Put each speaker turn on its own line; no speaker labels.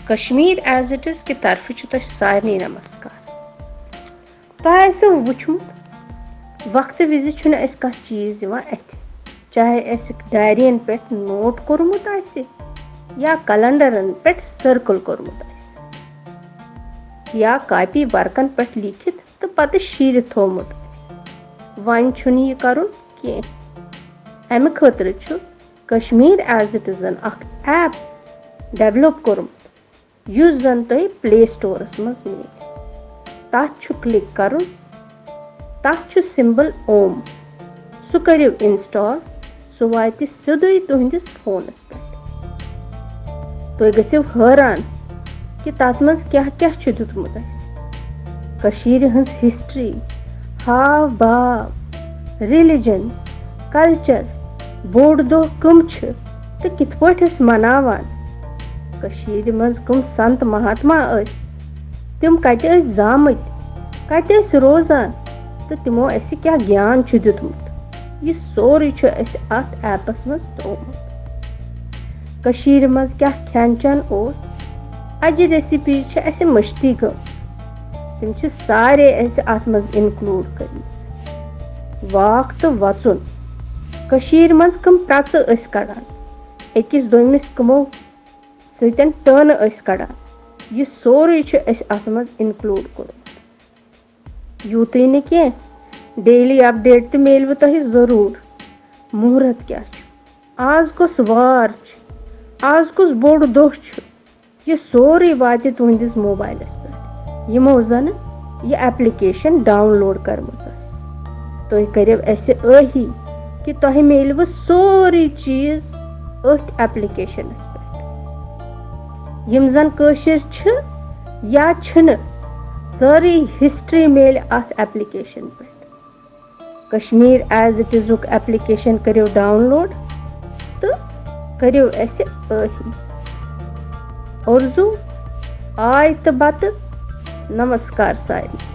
Kashmir as it is कि तरफ तुम सारे नमस्कार। तुम वुचमुत वक्त विज कह चीज अथ चाहे डायरियन पे नोट कोर्मुत या कैलेंडरन पे सर्कल कोर्मुत या कॉपी वर्कन पे लिखित तो पत शीर थोमुत वन यह करुन कह अमे खतर Kashmir as it is app develop कोर्मुत युस जन तुम प्ले स्टोरस मज मिले तथ क्लिक करुन तथ सिंबल ओम सह करियो इंस्टॉल सह वात सिधुई तुहंदिस फोनस पे तुम गो हैरान कि तथ मज क्या क्या दितमुत कशीर हंस हिस्ट्री हाव भाव रिलीजन कल्चर बोड़ दो कम तो कित पस मनावान कशीर मज कम संत महात्मा तिम कत जामत कत रोजान तो तिमो क्या ज्ञान दितमुत यह सोरे अत ऐपस मज त्रोमुत कशीर मज क्या खेन चन अजि रेसिपी मश्ती गम तिम सारे अत मज इनक्लूड कर वाक तो वचुन कशीर मज कम प्रच कड़ान अकिस दोमिस कमो सतन टर्न कड़ान यह सोरे अत मज इनक्लूड कोर्मुत यूत न कह डेली अपडेट तो मिल तुह जरूर मुहूर्त क्या आज कस वार आज कस बोड़ दोह यह सोरे वात तुहंदिस मोबाइलस पे यमो जन यह एप्लिकेशन डाउनलोड करमुत तुम करियो अही कि तुह मिलव सोरे चीज अथ एप्लिकेशनस पे यम जन कशिर या छन सारी हिस्ट्री मिल अथ एप्लिकेशन पे Kashmir as it is application करियो डाउनलोड तो करियो अही उर्दू आय तो बत नमस्कार सारे।